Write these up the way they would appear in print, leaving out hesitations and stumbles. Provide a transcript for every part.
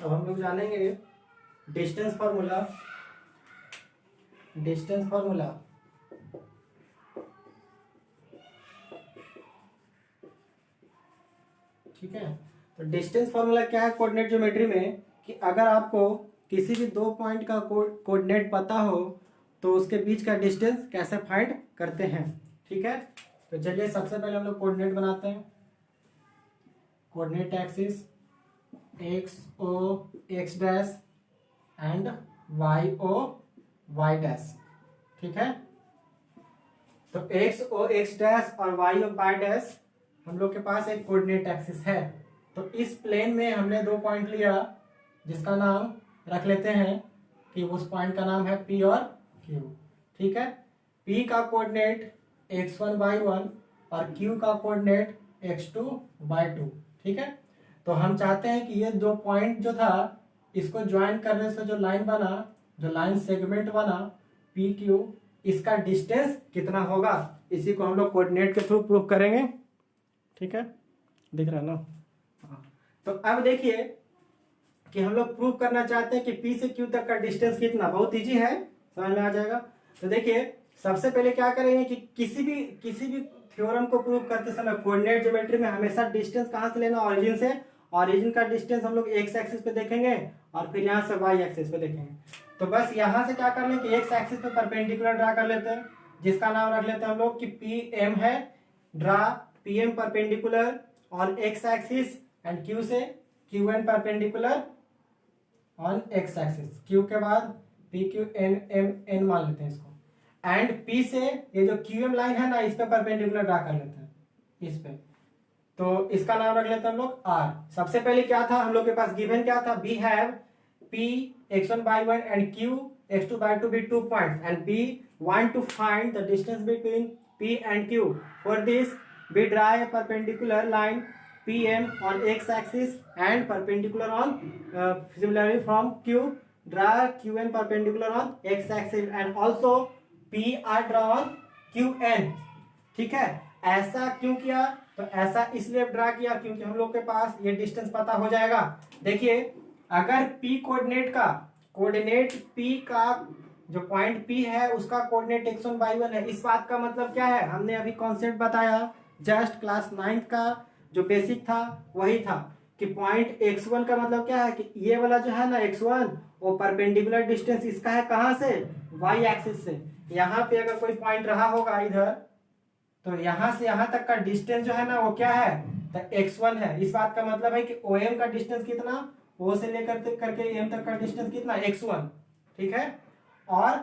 अब हम लोग जानेंगे डिस्टेंस फार्मूला। डिस्टेंस फार्मूला ठीक है। तो डिस्टेंस फार्मूला क्या है कोऑर्डिनेट ज्योमेट्री में, कि अगर आपको किसी भी दो पॉइंट का कोऑर्डिनेट पता हो तो उसके बीच का डिस्टेंस कैसे फाइंड करते हैं। ठीक है, तो चलिए सबसे पहले हम लोग कोऑर्डिनेट बनाते हैं। Coordinate axis X O X dash and Y O Y dash. ठीक है, तो एक्स ओ एक्स डैश और वाई ओ वाई डैश हम लोग के पास एक कोऑर्डिनेट एक्सिस है। तो इस प्लेन में हमने दो पॉइंट लिया जिसका नाम रख लेते हैं कि उस पॉइंट का नाम है पी और क्यू। ठीक है, पी का कोऑर्डिनेट x1 y1 और q का कोऑर्डिनेट x2 y2। ठीक है, तो हम चाहते हैं कि ये दो पॉइंट जो था इसको ज्वाइन करने से जो लाइन बना, जो लाइन सेगमेंट बना पी क्यू, इसका डिस्टेंस कितना होगा, इसी को हम लोग कोऑर्डिनेट के थ्रू प्रूव करेंगे। ठीक है, दिख रहा है ना। हाँ। तो अब देखिए कि हम लोग प्रूव करना चाहते हैं कि P से Q तक का डिस्टेंस कितना, बहुत इजी है, समझ में आ जाएगा। तो देखिए सबसे पहले क्या करेंगे कि किसी भी थ्योरम को प्रूव करते समय कोऑर्डिनेट ज्योमेट्री में हमेशा डिस्टेंस कहां से लेना, ओरिजिन से। ओरिजिन का डिस्टेंस हम लोग एक्स एक्सिस पे देखेंगे और फिर यहाँ से वाई एक्सिस पे देखेंगे। तो बस यहाँ से क्या कर लें कि एक्स एक्सिस पे परपेंडिकुलर ड्रा कर लेते हैं, जिसका नाम रख लेते हैं हम लोग कि पी एम है। Draw P M perpendicular on X axis and Q से Q N perpendicular on X axis. Q के बाद P Q N M N मान लेते हैं इसको। एंड पी से ये जो क्यू एम लाइन है ना, इस पे परपेंडिकुलर ड्रा कर लेते हैं, इस पे। तो इसका नाम रख लेते हैं हम लोग आर। सबसे पहले क्या था हम लोग के पास, गिवन क्या था, we have P x1 by 1 एंड q x2 by 2 be 2 points and we want to find the distance between p and q. For this we draw a perpendicular line pm on x axis and perpendicular on similarly from q draw qn perpendicular on x axis and also pr draw on qn। ठीक है, ऐसा क्यों किया, तो ऐसा इसलिए draw किया क्योंकि हम लोग के पास ये डिस्टेंस पता हो जाएगा। देखिए अगर P कोऑर्डिनेट P का जो पॉइंट P है उसका कोऑर्डिनेट x1 y1 है, इस बात का मतलब क्या है, हमने अभी कॉन्सेप्ट बताया जस्ट क्लास 9th का जो बेसिक था वही था कि पॉइंट x1 का मतलब क्या है कि ये वाला जो है ना x1 वो परपेंडिकुलर डिस्टेंस इसका है कहां से, y एक्सिस से। यहाँ पे अगर कोई पॉइंट रहा होगा इधर तो यहां से यहां तक का डिस्टेंस जो है ना वो क्या है, तो x1 है। इस बात का मतलब है कि OM का डिस्टेंस कितना, O से लेकर करके M तक का डिस्टेंस कितना, x1। ठीक है, और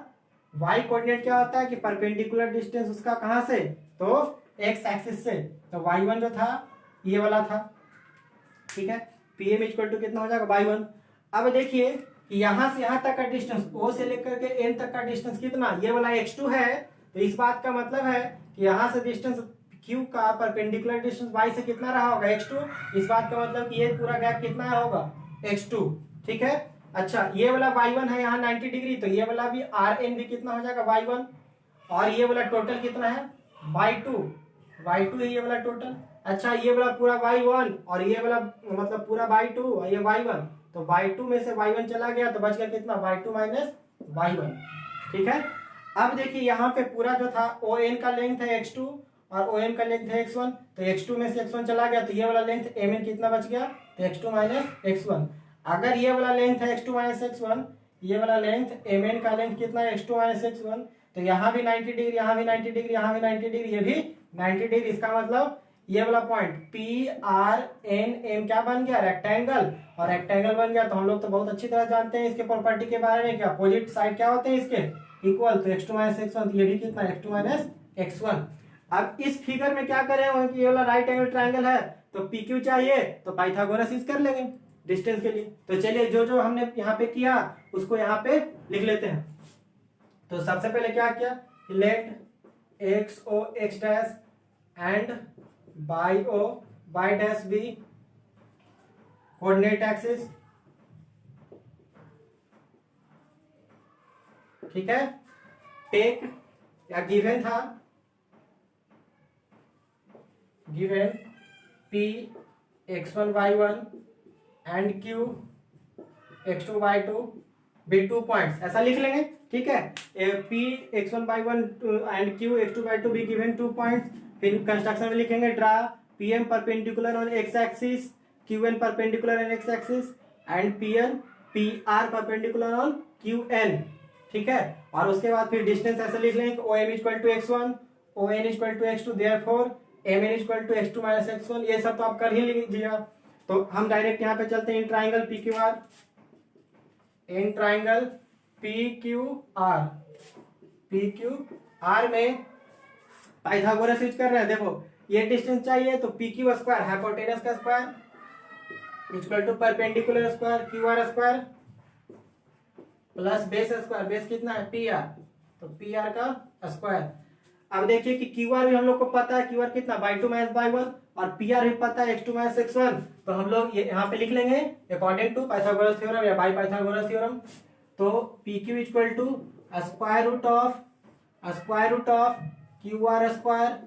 y कोऑर्डिनेट क्या होता है कि परपेंडिकुलर डिस्टेंस उसका कहां से, तो x एक्सिस से। तो y1 जो था ये वाला था। ठीक है, pm इक्वल टू कितना हो जाएगा y1। अब देखिए कि यहां से यहां तक का डिस्टेंस O से लेकर के M तक का डिस्टेंस कितना, ये वाला x2 है। तो इस बात का मतलब है कि यहां से डिस्टेंस Q का परपेंडिकुलर डिस्टेंस y से कितना रहा होगा, x2। इस बात का मतलब कि ये पूरा गैप कितना होगा, x2। ठीक है, अच्छा ये वाला y1 है यहाँ 90 डिग्री, तो ये वाला भी Rn भी कितना हो जाएगा y1। और ये वाला टोटल कितना है y2 है ये वाला टोटल। अच्छा ये वाला पूरा y1 और ये वाला मतलब पूरा y2 और ये y1, तो y2 में से y1 चला गया तो बच गया कितना, y2 माइनस y1। ठीक है, अब देखिए यहाँ पे पूरा जो था ON का लेंथ है x2 और OM का लेंथ है x1, तो x2 में से x1 चला गया तो ये वाला लेंथ MN कितना बच गया, तो x2 माइनस x1। अगर ये वाला लेंथ है x2 माइनस x1, ये वाला लेंथ MN का लेंथ कितना है, x2 माइनस x1, तो यहाँ भी 90 डिग्री, यहाँ भी 90 डिग्री, यहाँ भी 90 डिग्री, ये भी 90 डिग्री। इसका मतलब ये वाला point P R N M क्या बन गया, रेक्टेंगल। और रेक्टेंगल बन गया तो हम लोग तो बहुत अच्छी तरह जानते हैं इसके प्रॉपर्टी के बारे में, क्या अपोजिट साइड क्या होते हैं इसके, इक्वल। तो x2 माइनस x1, तो ये भी कितना, x2 माइनस x1। अब इस फिगर में क्या करें कि ये वाला राइट एंगल ट्राइंगल है तो PQ चाहिए, तो पाइथागोरस यूज कर लेंगे डिस्टेंस के लिए। तो चलिए जो जो हमने यहाँ पे किया उसको यहाँ पे लिख लेते हैं। तो सबसे पहले क्या किया, let X O X dash and Y O Y dash be coordinate axis. ठीक है, टेक या गिवन था, given P x1 y1 and Q x2/2 be 2 points, ऐसा लिख लेंगे। ठीक है, P x1/1 and Q x2/2 be given 2 points. फिर कंस्ट्रक्शन में लिखेंगे draw PM perpendicular on x axis, QN perpendicular on x axis and PR perpendicular on QN। ठीक है, और उसके बाद फिर डिस्टेंस ऐसे लिख लेंगे OM equal to x1, ON equal to x2, therefore MN equal to x2 minus x1। ये सब तो आप कर ही लीजिएगा। तो हम डायरेक्ट यहाँ पे चलते हैं in triangle PQR, in triangle PQR में पाइथागोरस यूज कर रहे हैं। देखो ये डिस्टेंस चाहिए तो PQ स्क्वायर हाइपोटेनस का square equal to perpendicular square QR square plus base square, base कितना है PR, तो PR का स्क्वायर। अब देखिए कि QR भी हम लोग को पता है, QR कितना by2 माइनस by1, और PR भी पता है x2 माइनस x1। तो हम लोग ये यहाँ पे लिख लेंगे अकॉर्डिंग टू पाइथागोरस थ्योरम या बाय पाइथागोरस थ्योरम। तो PQ equal to square root of QR square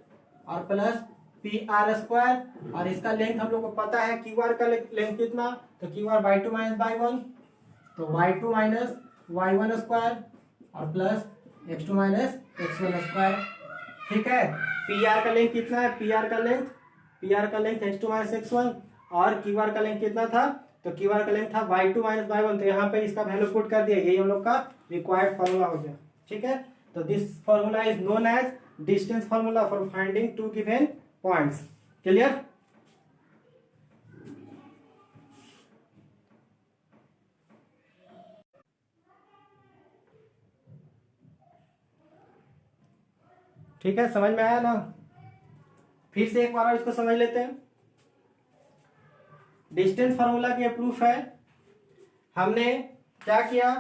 और प्लस PR स्क्वायर, और इसका लेंथ हम लोग को पता है QR का लेंथ कितना, तो QR by2 माइनस by1, तो y2 माइनस y1 स्क्वायर और plus x2 minus x1 square. ठीक है, PR का लेंथ कितना है, PR का लेंथ x2 माइनस x1, और QR का लेंथ कितना था, तो QR का लेंथ था y2 माइनस y1। तो यहाँ पे इसका वैल्यू पुट कर दिया, यही हम लोग का रिक्वायर्ड फॉर्मूला हो गया। ठीक है, तो this formula is known as distance formula for finding two given points. Clear? ठीक है, समझ में आया ना? फिर से एक बार इसको समझ लेते हैं। डिस्टेंस फार्मूला के प्रूफ है, हमने क्या किया,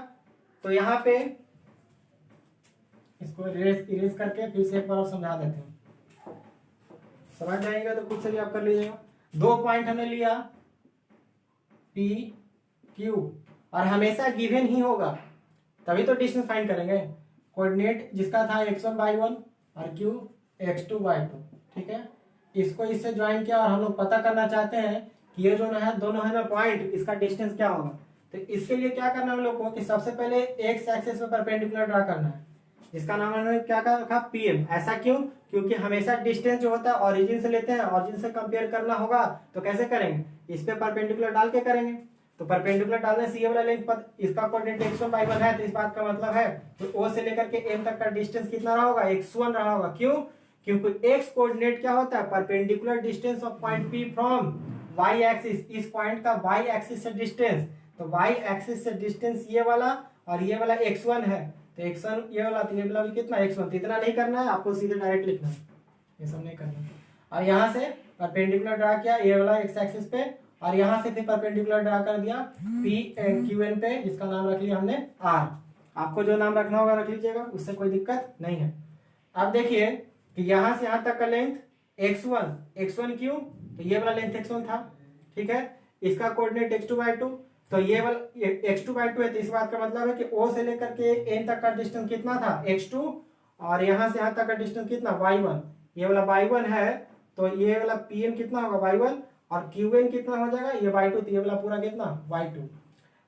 तो यहाँ पे इसको इरेज करके फिर से एक बार और समझा देते हैं, समझ जाएगा तो खुद से भी आप कर लीजिएगा। 2 पॉइंट हमने लिया P Q, और हमेशा गिवन ही होगा तभी तो डिस्टेंस फाइंड करेंगे। कोऑर्डिनेट जिसका था x1/1 और Q x2/2। ठीक है, इसको इससे ज्वाइन किया, और हम लोग पता करना चाहते हैं कि ये जो है दोनों है ना पॉइंट, इसका डिस्टेंस क्या होगा। तो इसके लिए क्या करना है हम लोग को कि सबसे पहले एक्स एक्सिस में परपेंडिकुलर ड्रा करना है, जिसका नाम हमने क्या रखा PM। ऐसा क्यों, क्योंकि हमेशा डिस्टेंस जो होता है ओरिजिन से लेते हैं, ओरिजिन से कंपेयर करना होगा तो कैसे करेंगे, इस पे परपेंडिकुलर डाल के करेंगे। तो परपेंडिकुलर डालने से ये वाला लेंथ इसका कोऑर्डिनेट x1/1 है, तो इस बात का मतलब है तो O से लेकर के M तक का डिस्टेंस कितना रहा होगा, x1 रहा होगा। क्यों, क्योंकि x कोऑर्डिनेट क्या होता है, perpendicular distance of point P from y axis, इस पॉइंट का y एक्सिस से डिस्टेंस। तो y एक्सिस से डिस्टेंस ये वाला और ये वाला x1 है, तो x1 ये वाला, तो ये वाला भी कितना x1। तो इतना नहीं करना है आपको, सीधे डायरेक्ट लिखना है, ये सब नहीं करना है। और यहाँ से परपेंडिकुलर ड्रा किया ये वाला x एक्सिस पे, और यहाँ से फिर परपेंडिकुलर ड्रा कर दिया QN पे, जिसका नाम रख लिया हमने R। आपको जो नाम रखना होगा रख लीजिएगा, उससे कोई दिक्कत नहीं है। अब देखिए कि यहाँ से यहाँ तक का लेंथ x1 क्यों, तो ये वाला लेंथ x1 था। ठीक है, इसका कोऑर्डिनेट x2/2, तो ये वाला x2/2 है, तो इस बात का मतलब है कि O से लेकर के N तक का डिस्टेंस कितना था x2, और यहाँ से यहाँ तक का डिस्टेंस कितना y1, ये वाला y1 है, तो ये वाला PM कितना होगा y1, और QN कितना हो जाएगा ये y2, तो ये वाला पूरा कितना y2।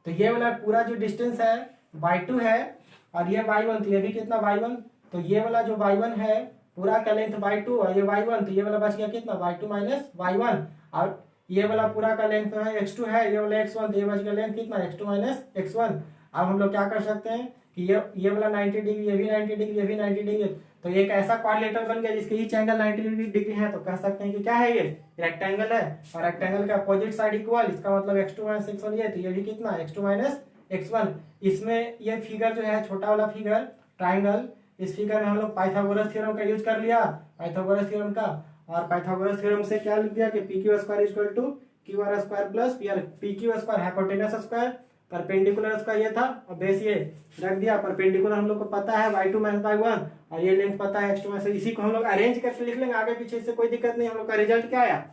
तो ये वाला पूरा जो डिस्टेंस है y2 है, और ये y1, तो ये भी कितना y1। तो ये वाला जो y1 है पूरा का लेंथ y2 और ये y1, तो ये वाला बच गया कितना y2 माइनस y1, और ये वाला पूरा का लेंथ है x2 है, ये वाला x1, तो ये बच गया लेंथ कितना x2 माइनस x1। अब हम लोग क्या कर सकते हैं कि ये वाला 90 डिग्री, ये भी 90 डिग्री, ये भी 90 डिग्री, तो एक ऐसा क्वाड्रिलेटरल बन गया जिसके ईच एंगल 90 डिग्री है। तो कह सकते हैं कि क्या है, ये रेक्टेंगल है, और रेक्टेंगल का अपोजिट साइड इक्वल, इसका मतलब x2 माइनस x1, ये तो ये भी कितना x2 माइनस x1। इसमें ये फिगर जो है छोटा वाला फिगर ट्राइंगल, इस फिगर में हम लोग पाइथागोरस थ्योरम का यूज कर लिया, पाइथागोरस थ्योरम का, और पाइथागोरस थ्योरम से क्या लिख दिया कि PQ square equal to QR square plus PQ square hypotenuse square, perpendicular square ये था, और बेस ये रख दिया। परपेंडिकुलर हम लोग को पता है y2 माइनस y1, और ये लेंथ पता है x2 माइनस, इसी को हम लोग अरेंज करके लिख लेंगे आगे पीछे, इससे कोई दिक्कत नहीं। हम लोग का रिजल्ट क्या आया,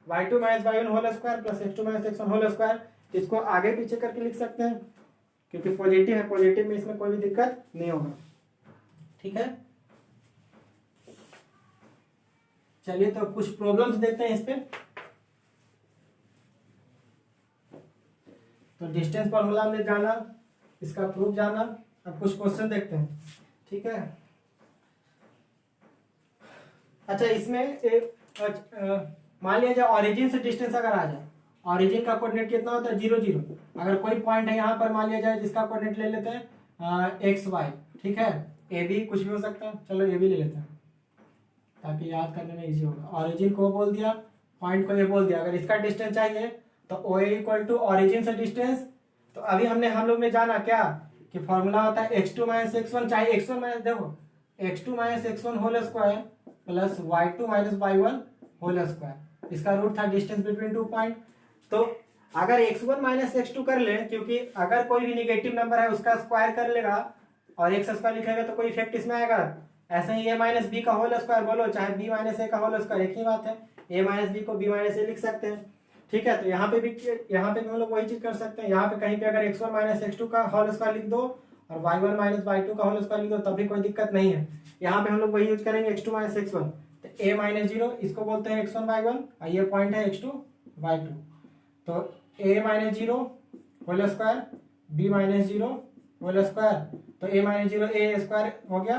y2 minus y1 whole square plus x2 minus x1 whole square. इसको आगे पीछे करके लिख सकते हैं क्योंकि पॉजिटिव है, पॉजिटिव में इसमें कोई भी दिक्कत नहीं होगा। ठीक है, चलिए तो कुछ प्रॉब्लम्स देखते हैं इस पे। तो डिस्टेंस फॉर्मूला हमने जाना, इसका प्रूफ जाना। अब कुछ क्वेश्चन देखते हैं, ठीक है। अच्छा, इसमें एक मान लिया जाए ऑरिजिन से डिस्टेंस अगर आ जाए, ऑरिजिन का कोऑर्डिनेट कितना होता है 0 0। अगर कोई पॉइंट है यहाँ पर मान लिया जाए जिसका कोऑर्डिनेट ले लेते हैं एक्स वाई, ठीक है, ए बी कुछ भी हो सकता है, चलो ए बी ले लेते हैं ताकि याद करने में इजी होगा। ऑरिजिन को बोल दिया, पॉइंट को ये बोल दिया। अगर इसका डिस्टेंस चाहिए तो ओ इक्वल टू ऑरिजिन से डिस्टेंस। तो अभी हम लोग ने जाना क्या कि फॉर्मूला होता है x2 माइनस x1, चाहे x1 माइनस, देखो x2 minus x1 whole square plus y2 minus y1 whole square, इसका रूट था डिस्टेंस बिटवीन टू पॉइंट। तो अगर x1 माइनस x2 कर ले, क्योंकि अगर कोई भी निगेटिव नंबर है उसका स्क्वायर कर लेगा और एक्स स्क्वायर लिखेगा तो कोई इफेक्ट इसमें आएगा। ऐसे ही a माइनस बी का होल स्क्वायर बोलो, चाहे b माइनस ए का होल स्क्वायर, एक ही बात है। a माइनस बी को b माइनस ए लिख सकते हैं, ठीक है। तो यहाँ पे भी हम लोग वही चीज कर सकते हैं। यहाँ पे कहीं पे अगर x1 माइनस x2 का होल स्क्वायर लिख दो और y1 माइनस y2 का होल स्क्वायर लिख दो, तब भी कोई दिक्कत नहीं है। यहाँ पे हम लोग वही यूज करेंगे x2 माइनस x1। तो a माइनस 0 इसको बोलते हैं x1 y1 और ये पॉइंट है x2 y2। तो a minus 0 whole square, b minus 0 whole square, तो a माइनस 0 a स्क्वायर हो गया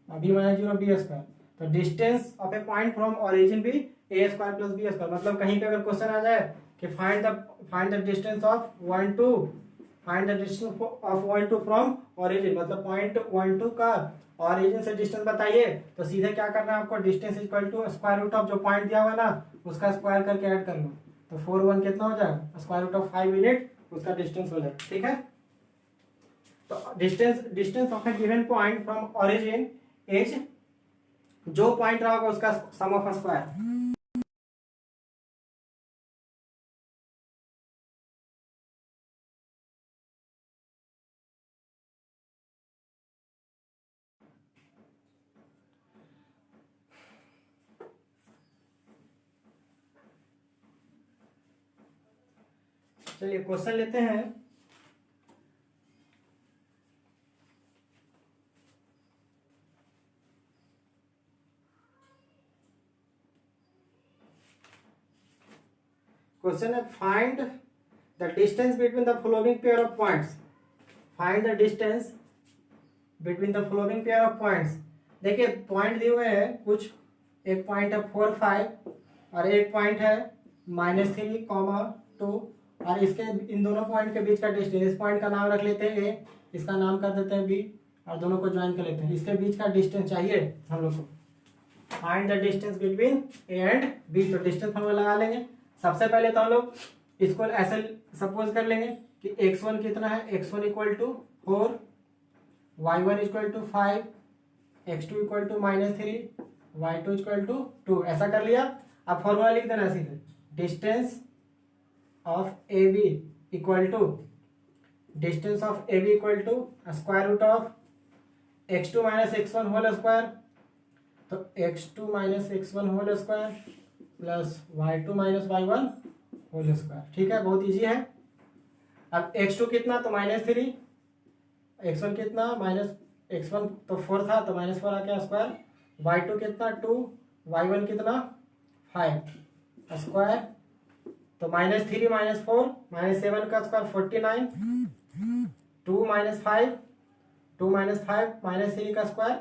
और b माइनस 0 b स्क्वायर। तो distance of a point from origin भी a square plus b square. मतलब कहीं पे अगर क्वेश्चन आ जाए कि find the distance of 1 two from origin, मतलब पॉइंट 1 2 का ओरिजिन से डिस्टेंस बताइए, तो सीधे क्या करना है आपको, distance equal to square root of जो पॉइंट दिया हुआ ना उसका स्क्वायर करके ऐड कर लो। तो 4 1 कितना हो जाएगा, स्क्वायर रूट ऑफ 5 यूनिट उसका डिस्टेंस हो जाएगा, ठीक है। तो distance of A given point from origin is, जो पॉइंट रहा होगा उसका सम ऑफ स्क्वायर। चलिए क्वेश्चन लेते हैं। क्वेश्चन है find the distance between the following pair of points. Find the distance between the following pair of points. देखिए point दिए हुए हैं कुछ, एक पॉइंट है 4 5 और एक पॉइंट है -3, 2 और इसके इन दोनों पॉइंट के बीच का डिस्टेंस, इस पॉइंट का नाम रख लेते हैं ए, इसका नाम कर देते हैं बी और दोनों को ज्वाइन कर लेते हैं। इसके बीच का डिस्टेंस चाहिए हम लोग को। Find the distance between A and B. तो डिस्टेंस हम लोग लगा लेंगे। सबसे पहले तो हम लोग इसको ऐसे सपोज कर लेंगे कि x1 कितना है, x1 equal to 4, y1 equal to 5, x2 equal to -3, y2 equal to 2। ऐसा कर लिया। अब फॉर्मूला लिख देना सीधे, distance of A B equal to square root of x2 minus x1 whole square. तो x2 minus x1 whole square plus y2 minus y1 whole square, ठीक है, बहुत इजी है। अब x2 कितना, तो -3, x1 कितना माइनस x1 तो 4 था तो -4 आ गया स्क्वायर, y2 कितना 2, y1 कितना 5 स्क्वायर, तो -3 -4 -7 का स्क्वायर 49, 2 -5 -3 का स्क्वायर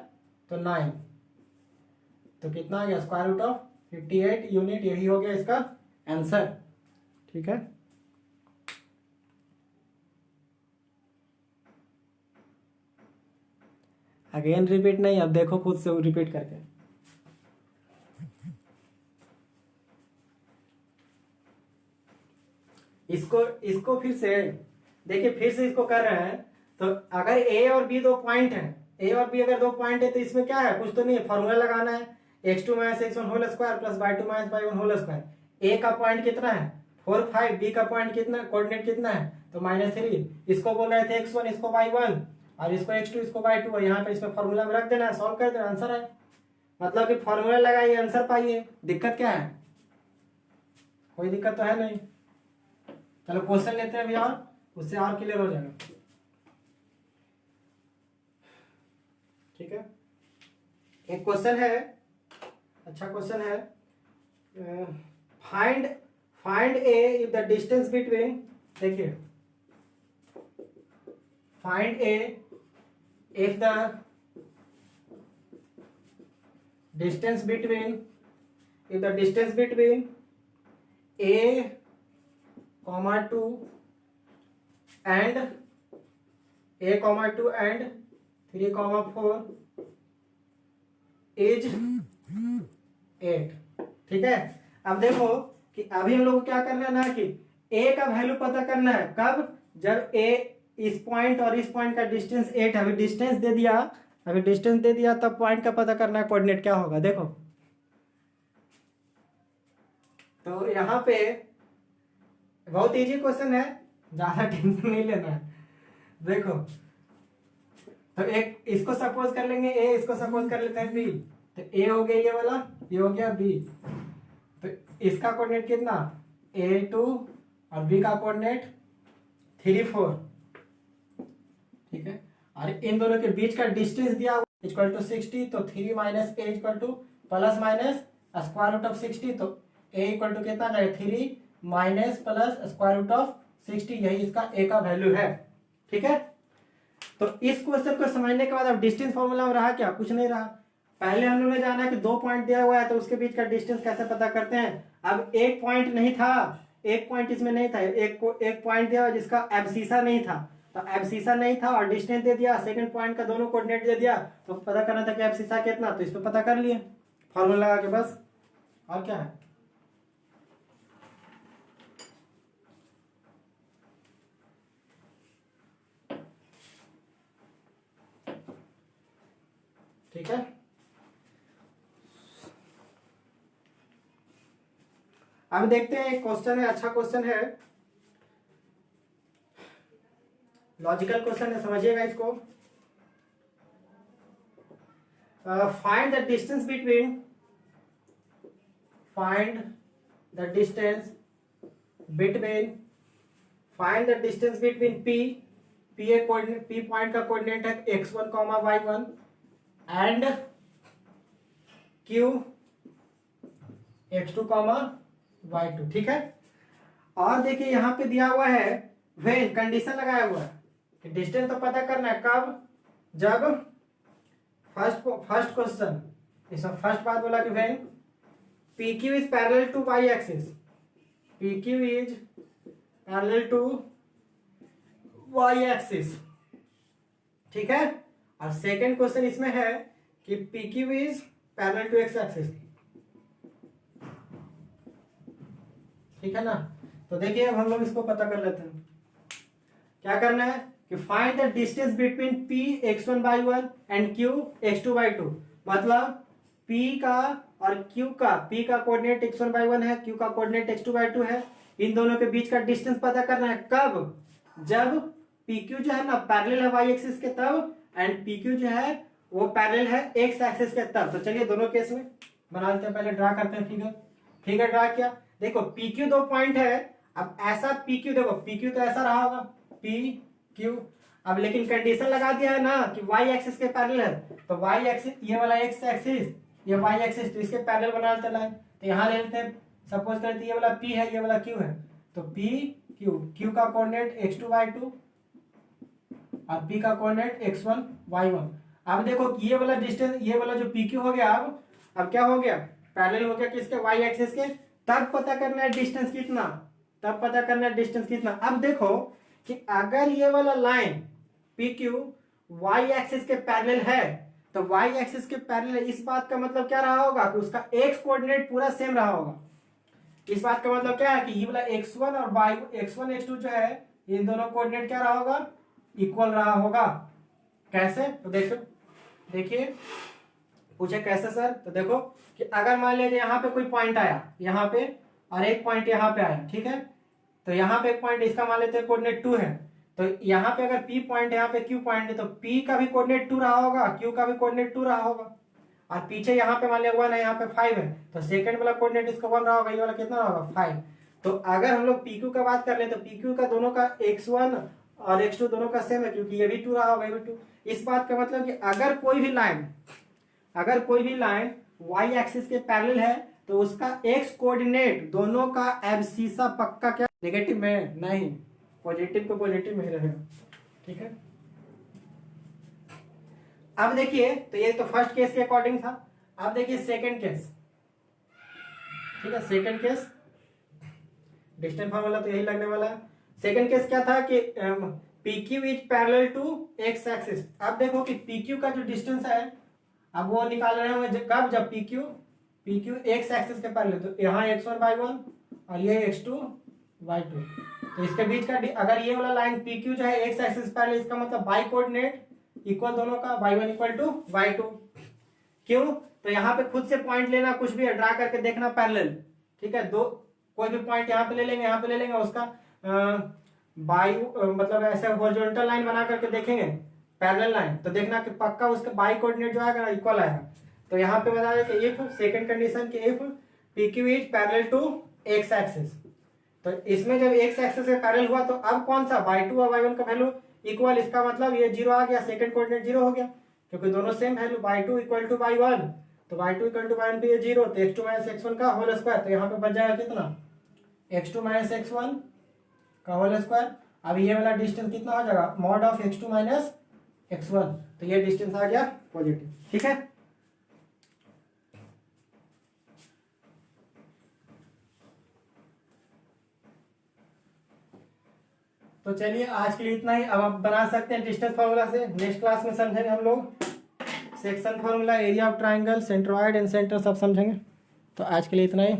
तो 9, तो कितना आ गया स्क्वायर रूट ऑफ 58 यूनिट। यही हो गया इसका आंसर, ठीक है। अगेन रिपीट नहीं, अब देखो खुद से रिपीट करके। इसको फिर से देखिए, फिर से इसको कर रहे हैं। तो अगर ए और बी दो पॉइंट है, ए और बी अगर दो पॉइंट है तो इसमें क्या है, कुछ तो नहीं है, फॉर्मूला लगाना है x2 minus x1 whole square plus y2 minus y1 whole square. A का पॉइंट कितना है 4 5, बी का पॉइंट कितना, कोऑर्डिनेट कितना है तो -3। इसको बोल रहे थे x1, इसको y1 और इसको x2, इसको y2, और यहाँ पे इसमें फॉर्मूला में रख देना है, सॉल्व कर देना, आंसर है। मतलब कि फॉर्मूला लगाइए आंसर पाइए। दिक्कत क्या है, कोई दिक्कत तो है नहीं। चलो क्वेश्चन लेते हैं अभी और उससे और क्लियर हो जाएगा, ठीक है। एक क्वेश्चन है, अच्छा क्वेश्चन है, find a if the distance between, देखिए find a if the distance between a comma 2 and 3 comma 4 is 8। ठीक है। अब देखो कि अभी हम लोग को क्या करना है ना कि a का वैल्यू पता करना है कब, जब a इस पॉइंट और इस पॉइंट का डिस्टेंस 8 है। अभी डिस्टेंस दे दिया तब पॉइंट का पता करना है कोऑर्डिनेट क्या होगा। देखो तो यहाँ पे बहुत इजी क्वेश्चन है, ज्यादा टेंशन नहीं लेना है। देखो तो एक इसको सपोज कर लेंगे ए, इसको सपोज कर लेते हैं बी। तो ए हो गया ये वाला, ये हो गया बी। तो इसका कोऑर्डिनेट कितना A2 और बी का कोऑर्डिनेट 3 4। ठीक है। और इन दोनों के बीच का डिस्टेंस दिया हुआ इक्वल टू 60। तो 3 minus a equal to plus minus square root of 60। तो ए इक्वल टू कितना जाएगा 3 minus plus square root of 60। यही इसका ए का वैल्यू है। ठीक है। तो इस क्वेश्चन को समझने के बाद अब डिस्टेंस फॉर्मूला में रहा क्या, कुछ नहीं रहा। पहले हम लोगों ने जाना कि 2 पॉइंट दिया हुआ है तो उसके बीच का डिस्टेंस कैसे पता करते हैं। अब एक पॉइंट नहीं था, एक पॉइंट इसमें नहीं था, एक पॉइंट दिया हुआ जिसका एब्सिसा नहीं था। तो एब्सिसा नहीं था और डिस्टेंस दे दिया, सेकंड पॉइंट का दोनों कोऑर्डिनेट दे दिया। तो पता करना था कि एब्सिसा कितना, तो इस पे पता कर लिए फॉर्मूला लगा के बस। और क्या है। ठीक है। अब देखते हैं एक क्वेश्चन है, अच्छा क्वेश्चन है, लॉजिकल क्वेश्चन है, समझिएगा इसको। Find the distance between P point का कोऑर्डिनेट है x1 y1 and q x2 y2। ठीक है। और देखिए यहां पे दिया हुआ है व्हेन, कंडीशन लगाया हुआ है कि डिस्टेंस तो पता करना है कब, जब फर्स्ट क्वेश्चन इसमें फर्स्ट बात बोला कि when PQ is parallel to y axis, PQ is parallel to y axis. ठीक है। और सेकंड क्वेश्चन इसमें है कि PQ is parallel to x axis. ठीक है ना। तो देखिए अब हम लोग इसको पता कर लेते हैं। क्या करना है कि find the distance between P x1 y1 and Q x2 y2। मतलब P का और Q का, P का कोऑर्डिनेट x1 y1 है, Q का कोऑर्डिनेट x2 y2 है। इन दोनों के बीच का डिस्टेंस पता करना है कब, जब PQ जो है ना पैरेलल है y एक्सिस के तब, एंड PQ जो है वो पैरेलल है x एक्सिस के तब। तो चलिए दोनों केस में बना लेते हैं, पहले ड्रा करते हैं फिगर ड्रा किया। देखो PQ 2 पॉइंट है। अब ऐसा PQ, देखो PQ तो ऐसा रहा होगा PQ। अब लेकिन कंडीशन लगा दिया है ना कि y एक्सिस के पैरेलल है, तो y एक्सिस ये वाला x एक्सिस, ये y एक्सिस, तो इसके पैरेलल बना लेते हैं। तो यहाँ ले लेते हैं, सपोज करते हैं ये वाला P है, ये वाला Q है। तो Q का कोऑर्डिनेट x2 y2 और P का कोऑर्डिनेट x1 y1। अब देखो ये वाला डिस्टेंस, ये वाला जो PQ हो गया, अब क्या हो गया, पैरेलल हो गया किसके, y एक्सिस के। तब पता करना है डिस्टेंस कितना, अब देखो कि अगर ये वाला लाइन PQ y एक्सिस के पैरेलल है, तो y एक्सिस के पैरेलल है, इस बात का मतलब क्या रहा होगा कि उसका x कोऑर्डिनेट पूरा सेम रहा होगा। इस बात का मतलब क्या है कि ये वाला x1 और x1 x2 जो है, इन दोनों कोऑर्डिनेट क्या रहा होगा, इक्वल रहा होगा। कैसे, तो देखिए पूछे कैसे सर। तो देखो कि अगर मान लीजिए यहाँ पे कोई पॉइंट आया, यहाँ पे, और एक पॉइंट यहाँ पे आया। ठीक है। तो यहाँ पे एक पॉइंट, इसका मान लेते हैं कोऑर्डिनेट 2 है। तो यहाँ पे अगर P पॉइंट है, यहाँ पे Q पॉइंट है, तो P का भी कोऑर्डिनेट 2 रहा होगा, Q का भी कोऑर्डिनेट 2 रहा होगा। और पीछे यहाँ पे मान लिया 1 है, यहाँ पे 5 है, तो सेकंड वाला कोऑर्डिनेट इसका 1 रहा होगा, ये वाला कितना रहा होगा 5। तो अगर हम लोग PQ का बात कर ले, तो PQ का दोनों का x1 और x2 दोनों का सेम है, क्योंकि ये भी 2 रहा होगा, ये भी 2। इस बात का मतलब कि अगर कोई भी लाइन y एक्सिस के पैरेलल है, तो उसका x कोऑर्डिनेट दोनों का एब्सिसा पक्का क्या नेगेटिव में नहीं, पॉजिटिव को पॉजिटिव में ही रहेगा। ठीक है। अब देखिए, तो ये तो फर्स्ट केस के अकॉर्डिंग था। अब देखिए सेकंड केस, ठीक है, सेकंड केस डिस्टेंस फार्मूला तो यही लगने वाला है। सेकंड केस क्या था कि PQ is parallel to X axis. अब देखो कि PQ का जो डिस्टेंस है, अब वो निकाल रहे हैं कब, जब PQ एक्स एक्सिस के पैरेलल, तो यहाँ x1/1 और ये x2/2। तो इसके बीच का अगर ये वाला लाइन PQ जो है एक्स एक्सिस पैरेलल, इसका मतलब बाई कोऑर्डिनेट इक्वल दोनों का, y1 इक्वल टू y2। क्यों? तो यहाँ पे खुद से पॉइंट लेना, कुछ भी ड्रा करके देखना पैरेलल, ठीक है। दो कोई भी पॉइंट यहाँ पे ले लेंगे, यहाँ पे ले लेंगे, उसका बाई मतलब ऐसे हॉरिजॉन्टल लाइन बना करके देखेंगे पैरेलल लाइन, तो देखना कि पक्का उसका बाई कोऑर्डिनेट जो आएगा ना इक्वल आएगा। तो यहाँ पे बताया कि इफ सेकंड कंडीशन की if PQ is parallel to X axis, तो इसमें जब एक्स एक्सिस से पैरेलल हुआ तो अब कौन सा y2 और y1 का वैल्यू इक्वल, इसका मतलब ये 0 आ गया, सेकंड कोऑर्डिनेट 0 हो गया, क्योंकि दोनों same value y2 equal to y1, तो y2 इक्वल टू y1 पे ये 0, तो x2 माइनस x1 का होल स्क्वायर, तो यहाँ पे बच जाएगा कितना, x2 माइनस x1 का होल स्क्वायर। अब ये वाला डिस्टेंस कितना हो जाएगा, mod of x2 minus x1, तो ये डिस्टेंस आ गया पॉजिटिव, ठीक है। तो चलिए आज के लिए इतना ही। अब आप बना सकते हैं डिस्टेंस फार्मूला से, नेक्स्ट क्लास में समझेंगे हम लोग section formula, area of triangle, centroid and centre सब समझेंगे। तो आज के लिए इतना ही।